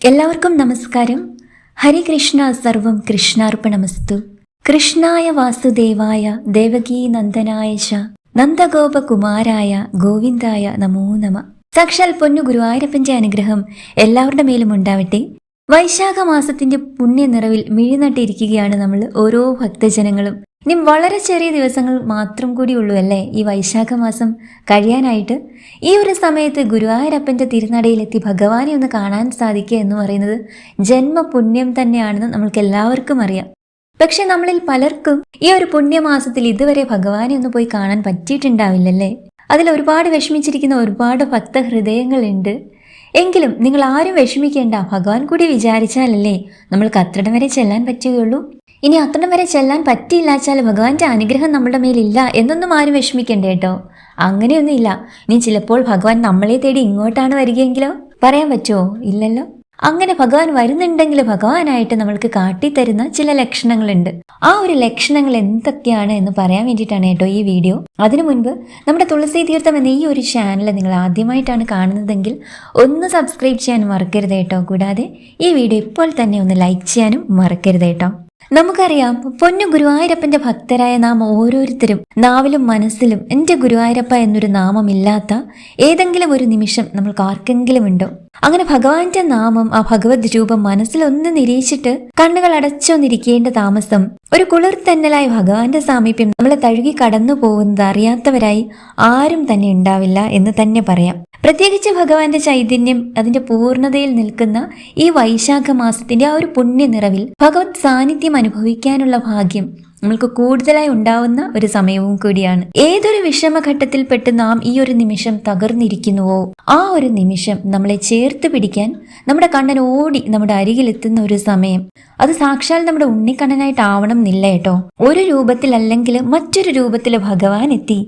എല്ലാവർക്കും നമസ്കാരം. ഹരികൃഷ്ണ സർവം കൃഷ്ണാർപ്പണമസ്തു. കൃഷ്ണായ വാസുദേവായ ദേവകീ നന്ദനായ ച നന്ദഗോപകുമാരായ ഗോവിന്ദായ നമോ നമ. സാക്ഷാൽ പൊന്നു ഗുരുവായൂരപ്പന്റെ അനുഗ്രഹം എല്ലാവരുടെ മേലും ഉണ്ടാവട്ടെ. വൈശാഖ മാസത്തിന്റെ പുണ്യ നിറവിൽ മിഴിനട്ടിരിക്കുകയാണ് നമ്മൾ ഓരോ ഭക്തജനങ്ങളും. ഇനി വളരെ ചെറിയ ദിവസങ്ങൾ മാത്രം കൂടിയുള്ളൂ അല്ലേ ഈ വൈശാഖ മാസം കഴിയാനായിട്ട്. ഈ ഒരു സമയത്ത് ഗുരുവായൂരപ്പന്റെ തിരുനടയിലെത്തി ഭഗവാനെ ഒന്ന് കാണാൻ സാധിക്കുക എന്ന് പറയുന്നത് ജന്മപുണ്യം തന്നെയാണെന്ന് നമ്മൾക്ക് എല്ലാവർക്കും അറിയാം. പക്ഷെ നമ്മളിൽ പലർക്കും ഈ ഒരു പുണ്യമാസത്തിൽ ഇതുവരെ ഭഗവാനെ ഒന്ന് പോയി കാണാൻ പറ്റിയിട്ടുണ്ടാവില്ലല്ലേ. അതിൽ ഒരുപാട് വിഷമിച്ചിരിക്കുന്ന ഒരുപാട് ഭക്തഹൃദയങ്ങളുണ്ട്. എങ്കിലും നിങ്ങൾ ആരും വിഷമിക്കേണ്ട, ഭഗവാൻ കൂടി വിചാരിച്ചാലല്ലേ നമ്മൾക്ക് അത്രടം വരെ ചെല്ലാൻ പറ്റുകയുള്ളൂ. ഇനി അത്രടം വരെ ചെല്ലാൻ പറ്റിയില്ലാച്ചാൽ ഭഗവാന്റെ അനുഗ്രഹം നമ്മുടെ മേലില്ല എന്നൊന്നും ആരും വിഷമിക്കണ്ട കേട്ടോ. അങ്ങനെയൊന്നും ഇല്ല. ഇനി ചിലപ്പോൾ ഭഗവാൻ നമ്മളെ തേടി ഇങ്ങോട്ടാണ് വരികയെങ്കിലോ പറയാൻ പറ്റുമോ? ഇല്ലല്ലോ. അങ്ങനെ ഭഗവാൻ വരുന്നുണ്ടെങ്കിൽ ഭഗവാനായിട്ട് നമ്മൾക്ക് കാട്ടിത്തരുന്ന ചില ലക്ഷണങ്ങളുണ്ട്. ആ ഒരു ലക്ഷണങ്ങൾ എന്തൊക്കെയാണ് എന്ന് പറയാൻ വേണ്ടിയിട്ടാണ് കേട്ടോ ഈ വീഡിയോ. അതിനു മുൻപ് നമ്മുടെ തുളസി തീർത്ഥം എന്ന ഈ ഒരു ചാനൽ നിങ്ങൾ ആദ്യമായിട്ടാണ് കാണുന്നതെങ്കിൽ ഒന്ന് സബ്സ്ക്രൈബ് ചെയ്യാനും മറക്കരുത് കേട്ടോ. കൂടാതെ ഈ വീഡിയോ ഇപ്പോൾ തന്നെ ഒന്ന് ലൈക്ക് ചെയ്യാനും മറക്കരുത് കേട്ടോ. നമുക്കറിയാം, പൊന്നു ഗുരുവായൂരപ്പന്റെ ഭക്തരായ നാം ഓരോരുത്തരും നാവിലും മനസ്സിലും എൻ്റെ ഗുരുവായൂരപ്പ എന്നൊരു നാമമില്ലാത്ത ഏതെങ്കിലും ഒരു നിമിഷം നമ്മൾക്ക് ആർക്കെങ്കിലും ഉണ്ടോ? അങ്ങനെ ഭഗവാന്റെ നാമം, ആ ഭഗവത് രൂപം മനസ്സിലൊന്ന് നിരീക്ഷിച്ചിട്ട് കണ്ണുകൾ അടച്ചൊന്നിരിക്കേണ്ട താമസം, ഒരു കുളിർത്തന്നലായ ഭഗവാന്റെ സാമീപ്യം നമ്മളെ തഴുകി കടന്നു പോകുന്നത് അറിയാത്തവരായി ആരും തന്നെ ഉണ്ടാവില്ല എന്ന് തന്നെ പറയാം. പ്രത്യേകിച്ച് ഭഗവാന്റെ ചൈതന്യം അതിന്റെ പൂർണ്ണതയിൽ നിൽക്കുന്ന ഈ വൈശാഖ മാസത്തിന്റെ ആ ഒരു പുണ്യ നിറവിൽ ഭഗവത് സാന്നിധ്യം അനുഭവിക്കാനുള്ള ഭാഗ്യം നമ്മൾക്ക് കൂടുതലായി ഉണ്ടാവുന്ന ഒരു സമയവും കൂടിയാണ്. ഏതൊരു വിഷമഘട്ടത്തിൽപ്പെട്ട് നാം ഈ ഒരു നിമിഷം തകർന്നിരിക്കുന്നുവോ ആ ഒരു നിമിഷം നമ്മളെ ചേർത്ത് പിടിക്കാൻ നമ്മുടെ കണ്ണൻ ഓടി നമ്മുടെ അരികിലെത്തുന്ന ഒരു സമയം, അത് സാക്ഷാൽ നമ്മുടെ ഉണ്ണിക്കണ്ണനായിട്ടാവണം എന്നില്ല കേട്ടോ. ഒരു രൂപത്തിലല്ലെങ്കിൽ മറ്റൊരു രൂപത്തിൽ ഭഗവാൻ എത്തി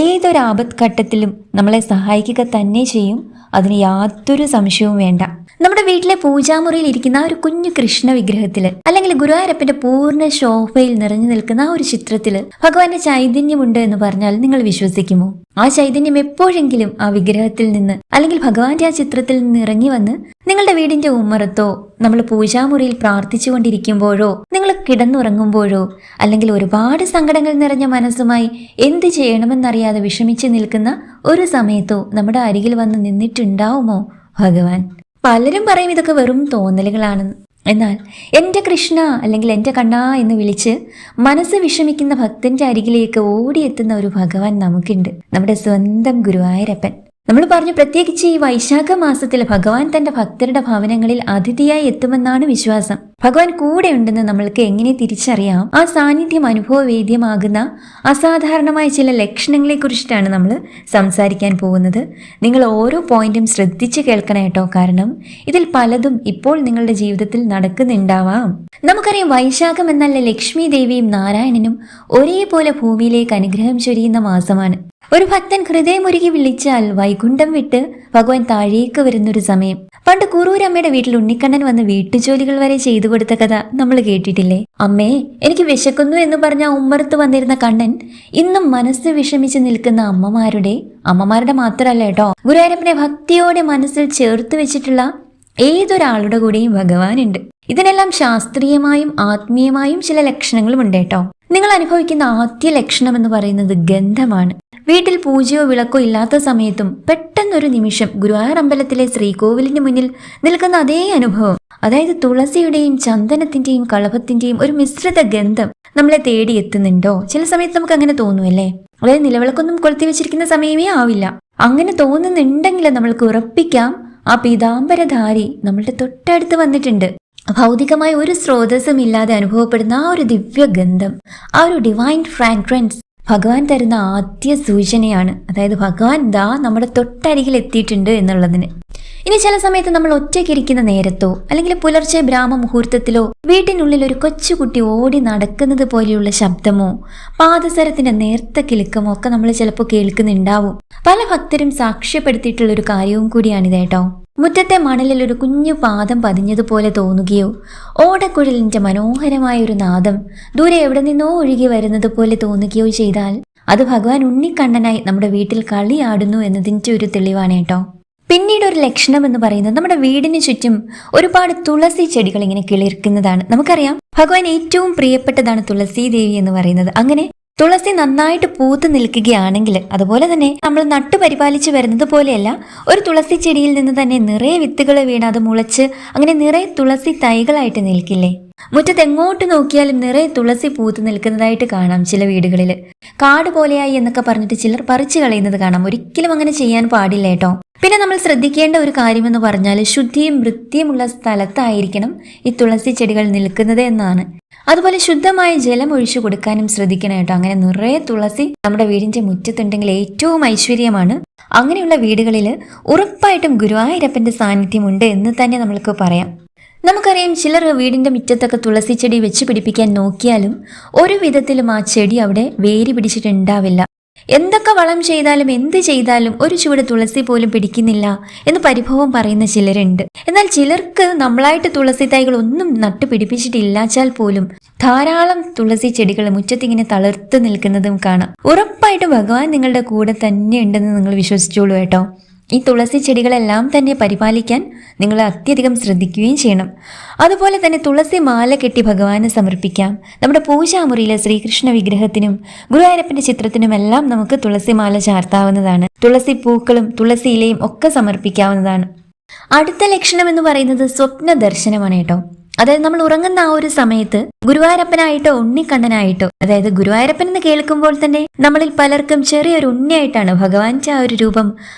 ഏതൊരു ആപത്ഘട്ടത്തിലും നമ്മളെ സഹായിക്കുക തന്നെ ചെയ്യും. അതിന് യാതൊരു സംശയവും വേണ്ട. നമ്മുടെ വീട്ടിലെ പൂജാമുറിയിൽ ഇരിക്കുന്ന ആ ഒരു കുഞ്ഞു കൃഷ്ണ വിഗ്രഹത്തില്, അല്ലെങ്കിൽ ഗുരുവായൂരപ്പന്റെ പൂർണ്ണ ശോഭയിൽ നിറഞ്ഞു നിൽക്കുന്ന ആ ഒരു ചിത്രത്തില് ഭഗവാന്റെ ചൈതന്യമുണ്ട് എന്ന് പറഞ്ഞാൽ നിങ്ങൾ വിശ്വസിക്കുമോ? ആ ചൈതന്യം എപ്പോഴെങ്കിലും ആ വിഗ്രഹത്തിൽ നിന്ന് അല്ലെങ്കിൽ ഭഗവാന്റെ ആ ചിത്രത്തിൽ നിന്ന് ഇറങ്ങി വന്ന് നിങ്ങളുടെ വീടിന്റെ ഉമ്മറത്തോ, നമ്മൾ പൂജാമുറിയിൽ പ്രാർത്ഥിച്ചുകൊണ്ടിരിക്കുമ്പോഴോ, നിങ്ങൾ കിടന്നുറങ്ങുമ്പോഴോ, അല്ലെങ്കിൽ ഒരുപാട് സങ്കടങ്ങൾ നിറഞ്ഞ മനസ്സുമായി എന്ത് ചെയ്യണമെന്നറിയാതെ വിഷമിച്ച് നിൽക്കുന്ന ഒരു സമയത്തോ നമ്മുടെ അരികിൽ വന്ന് നിന്നിട്ടുണ്ടാവുമോ ഭഗവാൻ? പലരും പറയും ഇതൊക്കെ വെറും തോന്നലുകളാണെന്ന്. എന്നാൽ എൻ്റെ കൃഷ്ണ അല്ലെങ്കിൽ എൻ്റെ കണ്ണാ എന്ന് വിളിച്ച് മനസ്സ് വിഷമിക്കുന്ന ഭക്തന്റെ അരികിലേക്ക് ഓടിയെത്തുന്ന ഒരു ഭഗവാൻ നമുക്കുണ്ട്, നമ്മുടെ സ്വന്തം ഗുരുവായൂരപ്പൻ. നമ്മൾ പറഞ്ഞു, പ്രത്യേകിച്ച് ഈ വൈശാഖ മാസത്തിൽ ഭഗവാൻ തന്റെ ഭക്തരുടെ ഭവനങ്ങളിൽ അതിഥിയായി എത്തുമെന്നാണ് വിശ്വാസം. ഭഗവാൻ കൂടെ ഉണ്ടെന്ന് നമ്മൾക്ക് എങ്ങനെ തിരിച്ചറിയാം? ആ സാന്നിധ്യം അനുഭവവേദ്യമാകുന്ന അസാധാരണമായ ചില ലക്ഷണങ്ങളെ കുറിച്ചിട്ടാണ് നമ്മൾ സംസാരിക്കാൻ പോകുന്നത്. നിങ്ങൾ ഓരോ പോയിന്റും ശ്രദ്ധിച്ച് കേൾക്കണം കേട്ടോ. കാരണം ഇതിൽ പലതും ഇപ്പോൾ നിങ്ങളുടെ ജീവിതത്തിൽ നടക്കുന്നുണ്ടാവാം. നമുക്കറിയാം, വൈശാഖം എന്നാൽ ലക്ഷ്മി ദേവിയും നാരായണനും ഒരേപോലെ ഭൂമിയിലേക്ക് അനുഗ്രഹം ചൊരിയുന്ന മാസമാണ്. ഒരു ഭക്തൻ ഹൃദയമുരുകി വിളിച്ചാൽ വൈകുണ്ഠം വിട്ട് ഭഗവാൻ താഴേക്ക് വരുന്നൊരു സമയം. പണ്ട് കുറൂരമ്മയുടെ വീട്ടിൽ ഉണ്ണിക്കണ്ണൻ വന്ന് വീട്ടുജോലികൾ വരെ ചെയ്തു കൊടുത്ത കഥ നമ്മൾ കേട്ടിട്ടില്ലേ? അമ്മേ, എനിക്ക് വിശക്കുന്നു എന്ന് പറഞ്ഞ ഉമ്മറത്ത് വന്നിരുന്ന കണ്ണൻ ഇന്നും മനസ്സ് വിഷമിച്ച് നിൽക്കുന്ന അമ്മമാരുടെ മാത്രമല്ല കേട്ടോ, ഗുരുവായൂരപ്പനെ ഭക്തിയോടെ മനസ്സിൽ ചേർത്ത് വെച്ചിട്ടുള്ള ഏതൊരാളുടെ കൂടെയും ഭഗവാനുണ്ട്. ഇതിനെല്ലാം ശാസ്ത്രീയമായും ആത്മീയമായും ചില ലക്ഷണങ്ങളും ഉണ്ട് കേട്ടോ. നിങ്ങൾ അനുഭവിക്കുന്ന ആദ്യ ലക്ഷണം എന്ന് പറയുന്നത് ഗന്ധമാണ്. വീട്ടിൽ പൂജയോ വിളക്കോ ഇല്ലാത്ത സമയത്തും പെട്ടെന്നൊരു നിമിഷം ഗുരുവായൂർ അമ്പലത്തിലെ ശ്രീകോവിലിന് മുന്നിൽ നിൽക്കുന്ന അതേ അനുഭവം, അതായത് തുളസിയുടെയും ചന്ദനത്തിന്റെയും കളഭത്തിന്റെയും ഒരു മിശ്രിത ഗന്ധം നമ്മളെ തേടി എത്തുന്നുണ്ടോ? ചില സമയത്ത് നമുക്ക് അങ്ങനെ തോന്നുമല്ലേ? അതായത് നിലവിളക്കൊന്നും കൊളുത്തി വെച്ചിരിക്കുന്ന സമയമേ ആവില്ല. അങ്ങനെ തോന്നുന്നുണ്ടെങ്കിൽ നമ്മൾക്ക് ഉറപ്പിക്കാം, ആ പീതാംബരധാരി നമ്മളുടെ തൊട്ടടുത്ത് വന്നിട്ടുണ്ട്. ഭൗതികമായ ഒരു സ്രോതസ്സും ഇല്ലാതെ അനുഭവപ്പെടുന്ന ആ ഒരു ദിവ്യഗന്ധം, ആ ഒരു ഡിവൈൻ ഫ്രാഗ്രൻസ് ഭഗവാൻ തരുന്ന ആദ്യ സൂചനയാണ്. അതായത് ഭഗവാൻ ദാ നമ്മുടെ തൊട്ടരികിൽ എത്തിയിട്ടുണ്ട് എന്നുള്ളതിന്. ഇനി ചില സമയത്ത് നമ്മൾ ഒറ്റയ്ക്കിരിക്കുന്ന നേരത്തോ, അല്ലെങ്കിൽ പുലർച്ചെ ബ്രാഹ്മ മുഹൂർത്തത്തിലോ വീട്ടിനുള്ളിൽ ഒരു കൊച്ചുകുട്ടി ഓടി നടക്കുന്നത് പോലെയുള്ള ശബ്ദമോ പാദസരത്തിന്റെ നേർത്ത കിലുക്കമോ ഒക്കെ നമ്മൾ ചിലപ്പോൾ കേൾക്കുന്നുണ്ടാവും. പല ഭക്തരും സാക്ഷ്യപ്പെടുത്തിയിട്ടുള്ള ഒരു കാര്യവും കൂടിയാണിത് കേട്ടോ. മുറ്റത്തെ മണലിൽ ഒരു കുഞ്ഞു പാദം പതിഞ്ഞതുപോലെ തോന്നുകയോ, ഓടക്കുഴലിന്റെ മനോഹരമായ ഒരു നാദം ദൂരെ എവിടെ നിന്നോ ഒഴുകി വരുന്നത് പോലെ തോന്നുകയോ ചെയ്താൽ അത് ഭഗവാൻ ഉണ്ണിക്കണ്ണനായി നമ്മുടെ വീട്ടിൽ കളിയാടുന്നു എന്നതിൻ്റെ ഒരു തെളിവാണ് കേട്ടോ. പിന്നീട് ഒരു ലക്ഷണം എന്ന് പറയുന്നത് നമ്മുടെ വീടിന് ചുറ്റും ഒരുപാട് തുളസി ചെടികൾ ഇങ്ങനെ കിളിർക്കുന്നതാണ്. നമുക്കറിയാം ഭഗവാൻ ഏറ്റവും പ്രിയപ്പെട്ടതാണ് തുളസി ദേവി എന്ന് പറയുന്നത്. അങ്ങനെ തുളസി നന്നായിട്ട് പൂത്ത് നിൽക്കുകയാണെങ്കിൽ, അതുപോലെ തന്നെ നമ്മൾ നട്ടുപരിപാലിച്ച് വരുന്നത് പോലെയല്ല, ഒരു തുളസി ചെടിയിൽ നിന്ന് തന്നെ നിറയെ വിത്തുകൾ വീണ് അത് മുളച്ച് അങ്ങനെ നിറയെ തുളസി തൈകളായിട്ട് നിൽക്കില്ലേ? മുറ്റത്ത് എങ്ങോട്ട് നോക്കിയാലും നിറയെ തുളസി പൂത്ത് നിൽക്കുന്നതായിട്ട് കാണാം. ചില വീടുകളിൽ കാട് പോലെയായി എന്നൊക്കെ പറഞ്ഞിട്ട് ചിലർ പറിച്ചു കളയുന്നത് കാണാം. ഒരിക്കലും അങ്ങനെ ചെയ്യാൻ പാടില്ല കേട്ടോ. പിന്നെ നമ്മൾ ശ്രദ്ധിക്കേണ്ട ഒരു കാര്യമെന്ന് പറഞ്ഞാൽ ശുദ്ധിയും വൃത്തിയുമുള്ള സ്ഥലത്തായിരിക്കണം ഈ തുളസി ചെടികൾ നിൽക്കുന്നത് എന്നാണ്. അതുപോലെ ശുദ്ധമായ ജലം ഒഴിച്ചു കൊടുക്കാനും ശ്രദ്ധിക്കണം കേട്ടോ. അങ്ങനെ നിറയെ തുളസി നമ്മുടെ വീടിന്റെ മുറ്റത്തുണ്ടെങ്കിൽ ഏറ്റവും ഐശ്വര്യമാണ്. അങ്ങനെയുള്ള വീടുകളിൽ ഉറപ്പായിട്ടും ഗുരുവായൂരപ്പന്റെ സാന്നിധ്യം ഉണ്ട് എന്ന് തന്നെ നമ്മൾക്ക് പറയാം. നമുക്കറിയാം ചിലർ വീടിന്റെ മുറ്റത്തൊക്കെ തുളസി ചെടി വെച്ച് പിടിപ്പിക്കാൻ നോക്കിയാലും ഒരു വിധത്തിലും ആ ചെടി അവിടെ വേര് പിടിച്ചിട്ടുണ്ടാവില്ല. എന്തൊക്കെ വളം ചെയ്താലും എന്ത് ചെയ്താലും ഒരു ചുവട് തുളസി പോലും പിടിക്കുന്നില്ല എന്ന് പരിഭവം പറയുന്ന ചിലരുണ്ട്. എന്നാൽ ചിലർക്ക് നമ്മളായിട്ട് തുളസി തൈകൾ ഒന്നും നട്ടുപിടിപ്പിച്ചിട്ടില്ലാച്ചാൽ പോലും ധാരാളം തുളസി ചെടികൾ മുറ്റത്തിങ്ങനെ തളിർത്ത് നിൽക്കുന്നതും കാണാം. ഉറപ്പായിട്ടും ഭഗവാൻ നിങ്ങളുടെ കൂടെ തന്നെ ഉണ്ടെന്ന് നിങ്ങൾ വിശ്വസിച്ചോളൂ കേട്ടോ. ഈ തുളസി ചെടികളെല്ലാം തന്നെ പരിപാലിക്കാൻ നിങ്ങൾ അത്യധികം ശ്രദ്ധിക്കുകയും ചെയ്യണം. അതുപോലെ തന്നെ തുളസി മാല കെട്ടി ഭഗവാന് സമർപ്പിക്കാം. നമ്മുടെ പൂജാമുറിയിലെ ശ്രീകൃഷ്ണ വിഗ്രഹത്തിനും ഗുരുവായൂരപ്പന്റെ ചിത്രത്തിനുമെല്ലാം നമുക്ക് തുളസി മാല ചാർത്താവുന്നതാണ്. തുളസി പൂക്കളും തുളസി ഇലയും ഒക്കെ സമർപ്പിക്കാവുന്നതാണ്. അടുത്ത ലക്ഷണം എന്ന് പറയുന്നത് സ്വപ്ന ദർശനമാണ് കേട്ടോ. അതായത് നമ്മൾ ഉറങ്ങുന്ന ആ ഒരു സമയത്ത് ഗുരുവായൂരപ്പനായിട്ടോ ഉണ്ണിക്കണ്ണനായിട്ടോ, അതായത് ഗുരുവായൂരപ്പൻ എന്ന് കേൾക്കുമ്പോൾ തന്നെ നമ്മളിൽ പലർക്കും ചെറിയൊരു ഉണ്ണിയായിട്ടാണ് ഭഗവാന്റെ ആ ഒരു രൂപം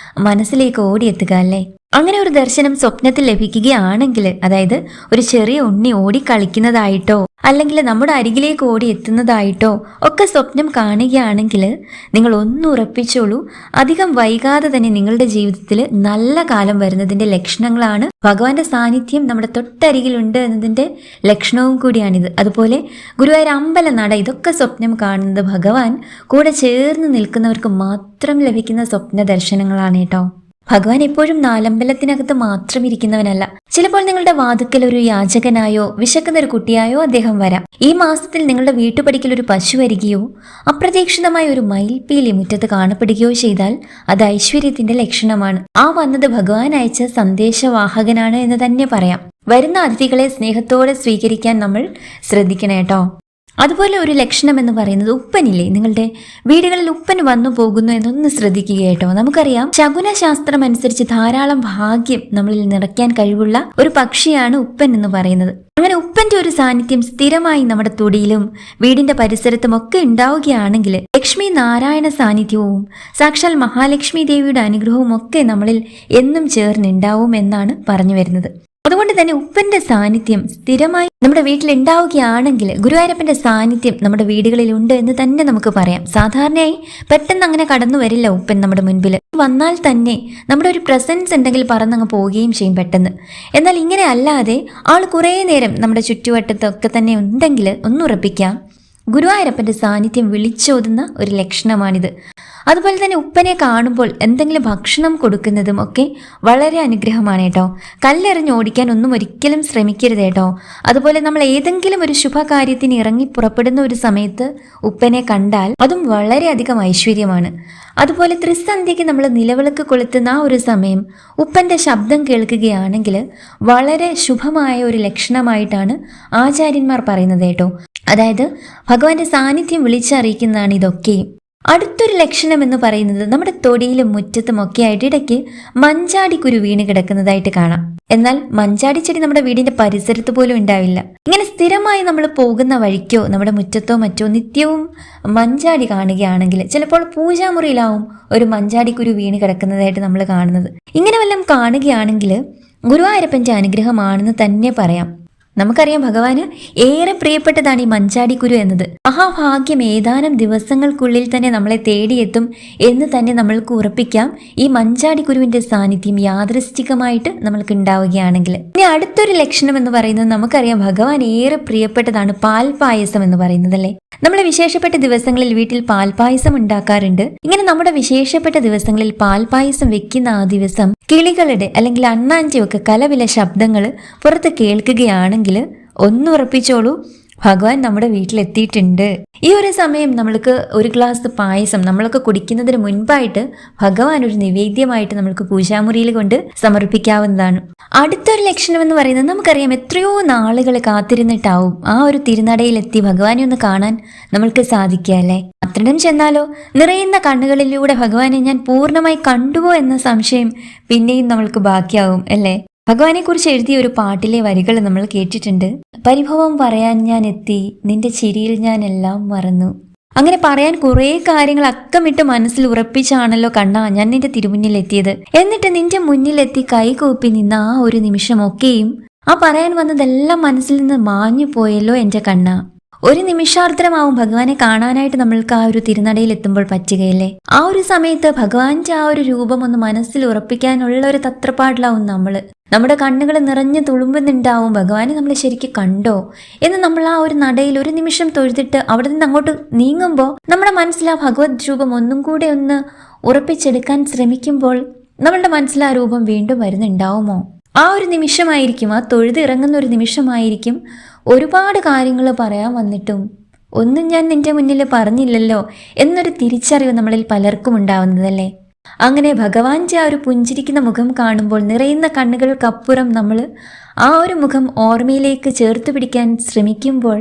മനസ്സിലേക്ക് ഓടിയെത്തുക അല്ലേ? അങ്ങനെ ഒരു ദർശനം സ്വപ്നത്തിൽ ലഭിക്കുകയാണെങ്കിൽ, അതായത് ഒരു ചെറിയ ഉണ്ണി ഓടിക്കളിക്കുന്നതായിട്ടോ അല്ലെങ്കിൽ നമ്മുടെ അരികിലേക്ക് ഓടി എത്തുന്നതായിട്ടോ ഒക്കെ സ്വപ്നം കാണുകയാണെങ്കിൽ നിങ്ങൾ ഒന്ന് ഉറപ്പിച്ചോളൂ, അധികം വൈകാതെ തന്നെ നിങ്ങളുടെ ജീവിതത്തിൽ നല്ല കാലം വരുന്നതിന്റെ ലക്ഷണങ്ങളാണ്. ഭഗവാന്റെ സാന്നിധ്യം നമ്മുടെ തൊട്ടരികിലുണ്ട് എന്നതിന്റെ ലക്ഷണവും കൂടിയാണിത്. അതുപോലെ ഗുരുവായൂർ അമ്പലനട, ഇതൊക്കെ സ്വപ്നം കാണുന്നത് ഭഗവാൻ കൂടെ ചേർന്ന് നിൽക്കുന്നവർക്ക് മാത്രം ലഭിക്കുന്ന സ്വപ്ന ദർശനങ്ങളാണ് കേട്ടോ. ഭഗവാൻ എപ്പോഴും നാലമ്പലത്തിനകത്ത് മാത്രം ഇരിക്കുന്നവനല്ല. ചിലപ്പോൾ നിങ്ങളുടെ വാതുക്കൽ ഒരു യാചകനായോ വിശക്കുന്ന ഒരു കുട്ടിയായോ അദ്ദേഹം വരാം. ഈ മാസത്തിൽ നിങ്ങളുടെ വീട്ടുപടിക്കൽ ഒരു പശു വരികയോ അപ്രതീക്ഷിതമായ ഒരു മയിൽപ്പീലി മുറ്റത്ത് കാണപ്പെടുകയോ ചെയ്താൽ അത് ഐശ്വര്യത്തിന്റെ ലക്ഷണമാണ്. ആ വന്നത് ഭഗവാൻ അയച്ച സന്ദേശവാഹകനാണ് എന്ന് തന്നെ പറയാം. വരുന്ന അതിഥികളെ സ്നേഹത്തോടെ സ്വീകരിക്കാൻ നമ്മൾ ശ്രദ്ധിക്കണം കേട്ടോ. അതുപോലെ ഒരു ലക്ഷണം എന്ന് പറയുന്നത് ഉപ്പനില്ലേ, നിങ്ങളുടെ വീടുകളിൽ ഉപ്പൻ വന്നു പോകുന്നു എന്നൊന്ന് ശ്രദ്ധിക്കുക കേട്ടോ. നമുക്കറിയാം ശകുനശാസ്ത്രം അനുസരിച്ച് ധാരാളം ഭാഗ്യം നമ്മളിൽ നിറയ്ക്കാൻ കഴിവുള്ള ഒരു പക്ഷിയാണ് ഉപ്പൻ എന്ന് പറയുന്നത്. അങ്ങനെ ഉപ്പന്റെ ഒരു സാന്നിധ്യം സ്ഥിരമായി നമ്മുടെ തൊടിയിലും വീടിന്റെ പരിസരത്തും ഒക്കെ ഉണ്ടാവുകയാണെങ്കിൽ ലക്ഷ്മി നാരായണ സാന്നിധ്യവും സാക്ഷാൽ മഹാലക്ഷ്മി ദേവിയുടെ അനുഗ്രഹവും ഒക്കെ നമ്മളിൽ എന്നും ചേർന്നുണ്ടാവും എന്നാണ് പറഞ്ഞു വരുന്നത്. അതുകൊണ്ട് തന്നെ ഉപ്പന്റെ സാന്നിധ്യം സ്ഥിരമായി നമ്മുടെ വീട്ടിൽ ഉണ്ടാവുകയാണെങ്കിൽ ഗുരുവായൂരപ്പന്റെ സാന്നിധ്യം നമ്മുടെ വീടുകളിൽ ഉണ്ട് എന്ന് തന്നെ നമുക്ക് പറയാം. സാധാരണയായി പെട്ടെന്ന് അങ്ങനെ കടന്നു വരില്ല ഉപ്പൻ നമ്മുടെ മുൻപിൽ. വന്നാൽ തന്നെ നമ്മുടെ ഒരു പ്രസൻസ് ഉണ്ടെങ്കിൽ പറന്നങ്ങ് പോവുകയും ചെയ്യും പെട്ടെന്ന്. എന്നാൽ ഇങ്ങനെ അല്ലാതെ ആൾ കുറേ നേരം നമ്മുടെ ചുറ്റുവട്ടത്തൊക്കെ തന്നെ ഉണ്ടെങ്കിൽ ഒന്നുറപ്പിക്കാം, ഗുരുവായൂരപ്പന്റെ സാന്നിധ്യം വിളിച്ചോതുന്ന ഒരു ലക്ഷണമാണിത്. അതുപോലെ തന്നെ ഉപ്പനെ കാണുമ്പോൾ എന്തെങ്കിലും ഭക്ഷണം കൊടുക്കുന്നതും ഒക്കെ വളരെ അനുഗ്രഹമാണ് കേട്ടോ. കല്ലെറിഞ്ഞ് ഓടിക്കാൻ ഒന്നും ഒരിക്കലും ശ്രമിക്കരുത് കേട്ടോ. അതുപോലെ നമ്മൾ ഏതെങ്കിലും ഒരു ശുഭകാര്യത്തിന് ഇറങ്ങി പുറപ്പെടുന്ന ഒരു സമയത്ത് ഉപ്പനെ കണ്ടാൽ അതും വളരെയധികം ഐശ്വര്യമാണ്. അതുപോലെ ത്രിസന്ധ്യയ്ക്ക് നമ്മൾ നിലവിളക്ക് കൊളുത്തുന്ന ആ ഒരു സമയം ഉപ്പന്റെ ശബ്ദം കേൾക്കുകയാണെങ്കിൽ വളരെ ശുഭമായ ഒരു ലക്ഷണമായിട്ടാണ് ആചാര്യന്മാർ പറയുന്നത് കേട്ടോ. അതായത് ഭഗവാന്റെ സാന്നിധ്യം വിളിച്ചറിയിക്കുന്നതാണ് ഇതൊക്കെയും. അടുത്തൊരു ലക്ഷണം എന്ന് പറയുന്നത് നമ്മുടെ തൊടിയിലും മുറ്റത്തും ഒക്കെ ആയിട്ട് ഇടയ്ക്ക് മഞ്ചാടിക്കുരു വീണ് കിടക്കുന്നതായിട്ട് കാണാം. എന്നാൽ മഞ്ചാടി ചെടി നമ്മുടെ വീടിന്റെ പരിസരത്ത് പോലും ഉണ്ടാവില്ല. ഇങ്ങനെ സ്ഥിരമായി നമ്മൾ പോകുന്ന വഴിക്കോ നമ്മുടെ മുറ്റത്തോ മറ്റോ നിത്യവും മഞ്ചാടി കാണുകയാണെങ്കിൽ ചിലപ്പോൾ പൂജാമുറിയിലാവും ഒരു മഞ്ചാടിക്കുരു വീണ് കിടക്കുന്നതായിട്ട് നമ്മൾ കാണുന്നത്. ഇങ്ങനെ വല്ലതും കാണുകയാണെങ്കിൽ ഗുരുവായൂരപ്പന്റെ അനുഗ്രഹമാണെന്ന് തന്നെ പറയാം. നമുക്കറിയാം ഭഗവാന് ഏറെ പ്രിയപ്പെട്ടതാണ് ഈ മഞ്ചാടിക്കുരു എന്നത്. മഹാഭാഗ്യം ഏതാനും ദിവസങ്ങൾക്കുള്ളിൽ തന്നെ നമ്മളെ തേടിയെത്തും എന്ന് തന്നെ നമ്മൾക്ക് ഉറപ്പിക്കാം ഈ മഞ്ചാടിക്കുരുവിന്റെ സാന്നിധ്യം യാദൃശ്ചികമായിട്ട് നമ്മൾക്ക് ഉണ്ടാവുകയാണെങ്കിൽ. ഇനി അടുത്തൊരു ലക്ഷണം എന്ന് പറയുന്നത് നമുക്കറിയാം ഭഗവാൻ ഏറെ പ്രിയപ്പെട്ടതാണ് പാൽപായസം എന്ന് പറയുന്നത് അല്ലേ. നമ്മൾ വിശേഷപ്പെട്ട ദിവസങ്ങളിൽ വീട്ടിൽ പാൽപായസം ഉണ്ടാക്കാറുണ്ട്. ഇങ്ങനെ നമ്മുടെ വിശേഷപ്പെട്ട ദിവസങ്ങളിൽ പാൽപായസം വെക്കുന്ന ആ ദിവസം കിളികളുടെ അല്ലെങ്കിൽ അണ്ണാൻ്റെ ഒക്കെ കലവില ശബ്ദങ്ങൾ പുറത്ത് കേൾക്കുകയാണെങ്കിൽ ഒന്നുറപ്പിച്ചോളൂ, ഭഗവാൻ നമ്മുടെ വീട്ടിലെത്തിയിട്ടുണ്ട്. ഈ ഒരു സമയം നമ്മൾക്ക് ഒരു ഗ്ലാസ് പായസം നമ്മളൊക്കെ കുടിക്കുന്നതിന് മുൻപായിട്ട് ഭഗവാൻ ഒരു നിവേദ്യമായിട്ട് നമ്മൾക്ക് പൂജാമുറിയിൽ കൊണ്ട് സമർപ്പിക്കാവുന്നതാണ്. അടുത്തൊരു ലക്ഷണം എന്ന് പറയുന്നത്, നമുക്കറിയാം എത്രയോ നാളുകൾ കാത്തിരുന്നിട്ടാവും ആ ഒരു തിരുനടയിലെത്തി ഭഗവാനെ ഒന്ന് കാണാൻ നമ്മൾക്ക് സാധിക്കുക അല്ലേ. അത്രയും ചെന്നാലോ നിറയുന്ന കണ്ണുകളിലൂടെ ഭഗവാനെ ഞാൻ പൂർണ്ണമായി കണ്ടുവോ എന്ന സംശയം പിന്നെയും നമ്മൾക്ക് ബാക്കിയാവും അല്ലേ. ഭഗവാനെ കുറിച്ച് എഴുതിയ ഒരു പാട്ടിലെ വരികൾ നമ്മൾ കേട്ടിട്ടുണ്ട്. പരിഭവം പറയാൻ ഞാൻ എത്തി, നിന്റെ ചിരിയിൽ ഞാൻ എല്ലാം മറന്നു. അങ്ങനെ പറയാൻ കുറേ കാര്യങ്ങൾ അക്കമിട്ട് മനസ്സിൽ ഉറപ്പിച്ചാണല്ലോ കണ്ണാ ഞാൻ നിന്റെ തിരുമുന്നിൽ എത്തിയത്. എന്നിട്ട് നിന്റെ മുന്നിലെത്തി കൈകൂപ്പി നിന്ന ആ ഒരു നിമിഷമൊക്കെയും ആ പറയാൻ വന്നതെല്ലാം മനസ്സിൽ നിന്ന് മാഞ്ഞു പോയല്ലോ എന്റെ കണ്ണാ. ഒരു നിമിഷാർദ്ധമാവും ഭഗവാനെ കാണാനായിട്ട് നമ്മൾക്ക് ആ ഒരു തിരുനടയിൽ എത്തുമ്പോൾ പറ്റുകയല്ലേ. ആ ഒരു സമയത്ത് ഭഗവാന്റെ ആ ഒരു രൂപം ഒന്ന് മനസ്സിൽ ഉറപ്പിക്കാനുള്ള ഒരു തത്രപ്പാടിലാവും നമ്മുടെ കണ്ണുകൾ നിറഞ്ഞു തുളുമ്പുന്നുണ്ടാവും. ഭഗവാനെ നമ്മൾ ശരിക്കും കണ്ടോ എന്ന് നമ്മൾ ആ ഒരു നടയിൽ ഒരു നിമിഷം തൊഴുതിട്ട് അവിടെ നിന്ന് അങ്ങോട്ട് നീങ്ങുമ്പോൾ നമ്മുടെ മനസ്സിൽ ആ ഭഗവത് രൂപം ഒന്നും കൂടെ ഒന്ന് ഉറപ്പിച്ചെടുക്കാൻ ശ്രമിക്കുമ്പോൾ നമ്മളുടെ മനസ്സിൽ ആ രൂപം വീണ്ടും വരുന്നുണ്ടാവുമോ? ആ ഒരു നിമിഷമായിരിക്കും, ആ തൊഴുത് ഇറങ്ങുന്ന ഒരു നിമിഷമായിരിക്കും ഒരുപാട് കാര്യങ്ങൾ പറയാൻ വന്നിട്ടും ഒന്നും ഞാൻ നിന്റെ മുന്നിൽ പറഞ്ഞില്ലല്ലോ എന്നൊരു തിരിച്ചറിവ് നമ്മളിൽ പലർക്കും ഉണ്ടാവുന്നതല്ലേ. അങ്ങനെ ഭഗവാന്റെ ആ ഒരു പുഞ്ചിരിക്കുന്ന മുഖം കാണുമ്പോൾ നിറയുന്ന കണ്ണുകൾക്കപ്പുറം നമ്മൾ ആ ഒരു മുഖം ഓർമ്മയിലേക്ക് ചേർത്ത് പിടിക്കാൻ ശ്രമിക്കുമ്പോൾ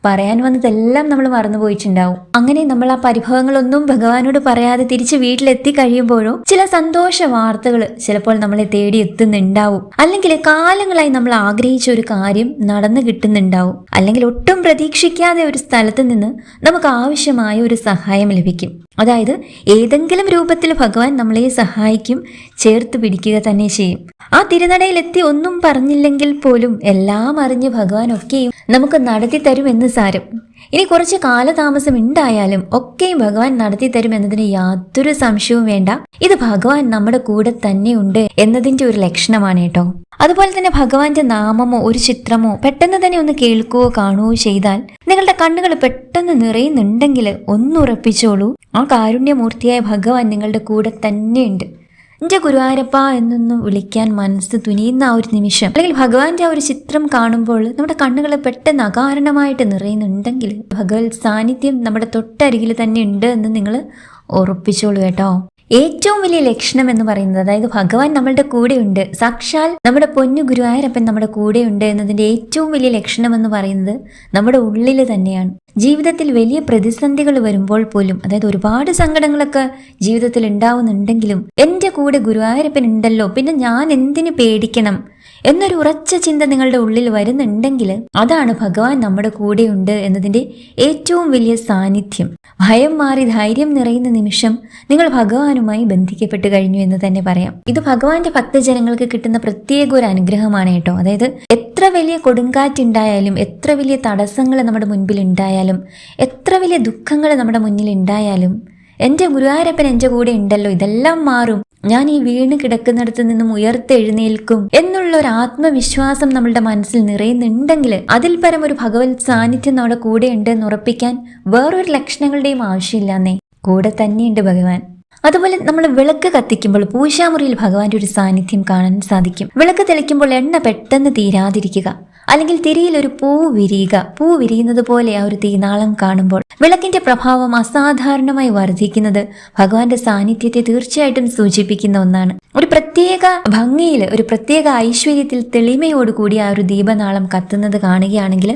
പറയാൻ വന്നതെല്ലാം നമ്മൾ മറന്നുപോയിട്ടുണ്ടാവും. അങ്ങനെ നമ്മൾ ആ പരിഭവങ്ങളൊന്നും ഭഗവാനോട് പറയാതെ തിരിച്ച് വീട്ടിലെത്തി കഴിയുമ്പോഴോ ചില സന്തോഷ വാർത്തകൾ ചിലപ്പോൾ നമ്മളെ തേടി എത്തുന്നുണ്ടാവും. അല്ലെങ്കിൽ കാലങ്ങളായി നമ്മൾ ആഗ്രഹിച്ച ഒരു കാര്യം നടന്നു കിട്ടുന്നുണ്ടാവും. അല്ലെങ്കിൽ ഒട്ടും പ്രതീക്ഷിക്കാതെ ഒരു സ്ഥലത്ത് നിന്ന് നമുക്ക് ആവശ്യമായ ഒരു സഹായം ലഭിക്കും. അതായത് ഏതെങ്കിലും രൂപത്തിൽ ഭഗവാൻ നമ്മളെ സഹായിക്കും, ചേർത്ത് പിടിക്കുക തന്നെ ചെയ്യും. ആ തിരുനടയിലെത്തി ഒന്നും പറഞ്ഞില്ലെങ്കിൽ പോലും എല്ലാം അറിഞ്ഞ് ഭഗവാൻ ഒക്കെയും നമുക്ക് നടത്തി തരുമെന്ന് സാരം. ഇനി കുറച്ച് കാലതാമസം ഉണ്ടായാലും ഒക്കെയും ഭഗവാൻ നടത്തി തരുമെന്നതിന് യാതൊരു സംശയവും വേണ്ട. ഇത് ഭഗവാൻ നമ്മുടെ കൂടെ തന്നെ ഉണ്ട് എന്നതിന്റെ ഒരു ലക്ഷണമാണ് കേട്ടോ. അതുപോലെ തന്നെ ഭഗവാന്റെ നാമമോ ഒരു ചിത്രമോ പെട്ടെന്ന് തന്നെ ഒന്ന് കേൾക്കുകയോ കാണുകയോ ചെയ്താൽ നിങ്ങളുടെ കണ്ണുകൾ പെട്ടെന്ന് നിറയുന്നുണ്ടെങ്കിൽ ഒന്നുറപ്പിച്ചോളൂ, ആ കാരുണ്യമൂർത്തിയായ ഭഗവാൻ നിങ്ങളുടെ കൂടെ തന്നെയുണ്ട്. എൻ്റെ ഗുരുവായൂരപ്പ എന്നൊന്ന് വിളിക്കാൻ മനസ്സ് തുനിയുന്ന ആ ഒരു നിമിഷം, അല്ലെങ്കിൽ ഭഗവാന്റെ ആ ഒരു ചിത്രം കാണുമ്പോൾ നമ്മുടെ കണ്ണുകൾ പെട്ടെന്ന് അകാരണമായിട്ട് നിറയുന്നുണ്ടെങ്കിൽ ഭഗവത് സാന്നിധ്യം നമ്മുടെ തൊട്ടരികിൽ തന്നെ ഉണ്ട് എന്ന് നിങ്ങൾ ഉറപ്പിച്ചോളൂ കേട്ടോ. ഏറ്റവും വലിയ ലക്ഷണം എന്ന് പറയുന്നത്, അതായത് ഭഗവാൻ നമ്മളുടെ കൂടെയുണ്ട്, സാക്ഷാൽ നമ്മുടെ പൊന്നു ഗുരുവായൂരപ്പൻ നമ്മുടെ കൂടെയുണ്ട് എന്നതിൻ്റെ ഏറ്റവും വലിയ ലക്ഷണം എന്ന് പറയുന്നത് നമ്മുടെ ഉള്ളിൽ തന്നെയാണ്. ജീവിതത്തിൽ വലിയ പ്രതിസന്ധികൾ വരുമ്പോൾ പോലും, അതായത് ഒരുപാട് സങ്കടങ്ങളൊക്കെ ജീവിതത്തിൽ ഉണ്ടാവുന്നുണ്ടെങ്കിലും എൻ്റെ കൂടെ ഗുരുവായൂരപ്പൻ ഉണ്ടല്ലോ, പിന്നെ ഞാൻ എന്തിനു പേടിക്കണം എന്നൊരു ഉറച്ച ചിന്ത നിങ്ങളുടെ ഉള്ളിൽ വരുന്നുണ്ടെങ്കിൽ അതാണ് ഭഗവാൻ നമ്മുടെ കൂടെയുണ്ട് എന്നതിൻ്റെ ഏറ്റവും വലിയ സാന്നിധ്യം. ഭയം മാറി ധൈര്യം നിറയുന്ന നിമിഷം നിങ്ങൾ ഭഗവാനുമായി ബന്ധിക്കപ്പെട്ട് കഴിഞ്ഞു എന്ന് തന്നെ പറയാം. ഇത് ഭഗവാന്റെ ഭക്തജനങ്ങൾക്ക് കിട്ടുന്ന പ്രത്യേക ഒരു അനുഗ്രഹമാണ് കേട്ടോ. അതായത് എത്ര വലിയ കൊടുങ്കാറ്റുണ്ടായാലും, എത്ര വലിയ തടസ്സങ്ങൾ നമ്മുടെ മുൻപിൽ ഉണ്ടായാലും, എത്ര വലിയ ദുഃഖങ്ങൾ നമ്മുടെ മുന്നിൽ ഉണ്ടായാലും എൻ്റെ ഗുരുവായൂരപ്പൻ എൻ്റെ കൂടെ ഉണ്ടല്ലോ, ഇതെല്ലാം മാറും, ഞാൻ ഈ വീണ് കിടക്കുന്നിടത്ത് നിന്നും ഉയർത്തെഴുന്നേൽക്കും എന്നുള്ള ഒരു ആത്മവിശ്വാസം നമ്മളുടെ മനസ്സിൽ നിറയുന്നുണ്ടെങ്കിൽ അതിൽ പരം ഒരു ഭഗവത് സാന്നിധ്യം നമ്മുടെ കൂടെ ഉണ്ട് എന്ന് ഉറപ്പിക്കാൻ വേറൊരു ലക്ഷണങ്ങളുടെയും ആവശ്യമില്ലാന്നേ. കൂടെ തന്നെയുണ്ട് ഭഗവാൻ. അതുപോലെ നമ്മൾ വിളക്ക് കത്തിക്കുമ്പോൾ പൂജാമുറിയിൽ ഭഗവാന്റെ ഒരു സാന്നിധ്യം കാണാൻ സാധിക്കും. വിളക്ക് തെളിക്കുമ്പോൾ എണ്ണ പെട്ടെന്ന് തീരാതിരിക്കുക, അല്ലെങ്കിൽ തിരിയിൽ ഒരു പൂ വിരിയുന്നത് പോലെ ആ ഒരു തീനാളം കാണുമ്പോൾ വിളക്കിന്റെ പ്രഭാവം അസാധാരണമായി വർദ്ധിക്കുന്നത് ഭഗവാന്റെ സാന്നിധ്യത്തെ തീർച്ചയായിട്ടും സൂചിപ്പിക്കുന്ന ഒന്നാണ്. ഒരു പ്രത്യേക ഭംഗിയിൽ, ഒരു പ്രത്യേക ഐശ്വര്യത്തിൽ തെളിമയോടുകൂടി ആ ഒരു ദീപനാളം കത്തുന്നത് കാണുകയാണെങ്കിൽ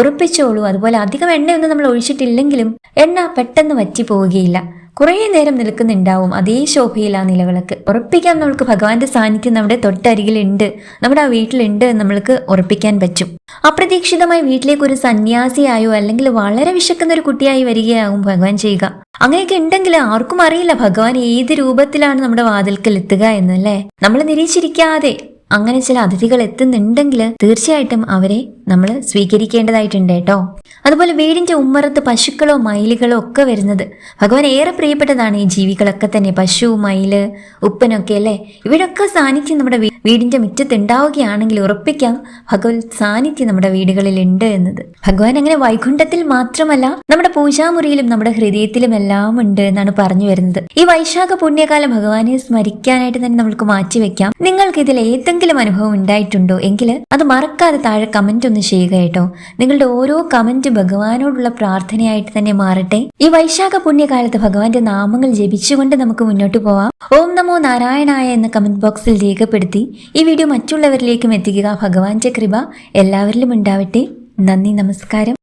ഉറപ്പിച്ചോളൂ, അതുപോലെ അധികം എണ്ണയൊന്നും നമ്മൾ ഒഴിച്ചിട്ടില്ലെങ്കിലും എണ്ണ പെട്ടെന്ന് വറ്റി പോവുകയില്ല, കുറേ നേരം നിൽക്കുന്നുണ്ടാവും അതേ ശോഭയിൽ ആ നിലവിളക്ക്. ഉറപ്പിക്കാം നമ്മൾക്ക് ഭഗവാന്റെ സാന്നിധ്യം നമ്മുടെ തൊട്ടരികിലുണ്ട്, നമ്മുടെ ആ വീട്ടിലുണ്ട് എന്ന് നമ്മൾക്ക് ഉറപ്പിക്കാൻ പറ്റും. അപ്രതീക്ഷിതമായി വീട്ടിലേക്ക് ഒരു സന്യാസിയായോ അല്ലെങ്കിൽ വളരെ വിശക്കുന്ന ഒരു കുട്ടിയായി വരികയാകും ഭഗവാൻ ചെയ്യുക. അങ്ങനെയൊക്കെ ഉണ്ടെങ്കിൽ ആർക്കും അറിയില്ല ഭഗവാൻ ഏത് രൂപത്തിലാണ് നമ്മുടെ വാതിൽക്കൽ എത്തുക എന്നല്ലേ. നമ്മൾ നിരീക്ഷിക്കാതെ അങ്ങനെ ചില അതിഥികൾ എത്തുന്നുണ്ടെങ്കിൽ തീർച്ചയായിട്ടും അവരെ നമ്മൾ സ്വീകരിക്കേണ്ടതായിട്ടുണ്ട് കേട്ടോ. അതുപോലെ വീടിന്റെ ഉമ്മറത്ത് പശുക്കളോ മയിലുകളോ ഒക്കെ വരുന്നത് ഭഗവാൻ ഏറെ പ്രിയപ്പെട്ടതാണ്. ഈ ജീവികളൊക്കെ തന്നെ, പശു, മയില്, ഉപ്പനൊക്കെ അല്ലേ. ഇവരൊക്കെ സാന്നിധ്യം നമ്മുടെ വീടിന്റെ മുറ്റത്ത് ഉണ്ടാവുകയാണെങ്കിൽ ഉറപ്പിക്കാം ഭഗവത് സാന്നിധ്യം നമ്മുടെ വീടുകളിൽ ഉണ്ട് എന്നത്. ഭഗവാൻ അങ്ങനെ വൈകുണ്ഠത്തിൽ മാത്രമല്ല നമ്മുടെ പൂജാമുറിയിലും നമ്മുടെ ഹൃദയത്തിലും എല്ലാം ഉണ്ട് എന്നാണ് പറഞ്ഞു വരുന്നത്. ഈ വൈശാഖ പുണ്യകാലം ഭഗവാനെ സ്മരിക്കാനായിട്ട് തന്നെ നമുക്ക് മാറ്റിവെക്കാം. നിങ്ങൾക്ക് ഇതിൽ ഏതെങ്കിലും അനുഭവം ഉണ്ടായിട്ടുണ്ടോ എങ്കിൽ അത് മറക്കാതെ താഴെ കമന്റ് ഒന്ന് ചെയ്യുക കേട്ടോ. നിങ്ങളുടെ ഓരോ കമന്റ് ഭഗവാനോടുള്ള പ്രാർത്ഥനയായിട്ട് തന്നെ മാറട്ടെ. ഈ വൈശാഖ പുണ്യകാലത്ത് ഭഗവാന്റെ നാമങ്ങൾ ജപിച്ചുകൊണ്ട് നമുക്ക് മുന്നോട്ട് പോവാം. ഓം നമോ നാരായണായ എന്ന കമന്റ് ബോക്സിൽ രേഖപ്പെടുത്തി ഈ വീഡിയോ മറ്റുള്ളവരിലേക്കും എത്തിക്കുക. ഭഗവാന്റെ കൃപ എല്ലാവരിലും ഉണ്ടാവട്ടെ. നന്ദി, നമസ്കാരം.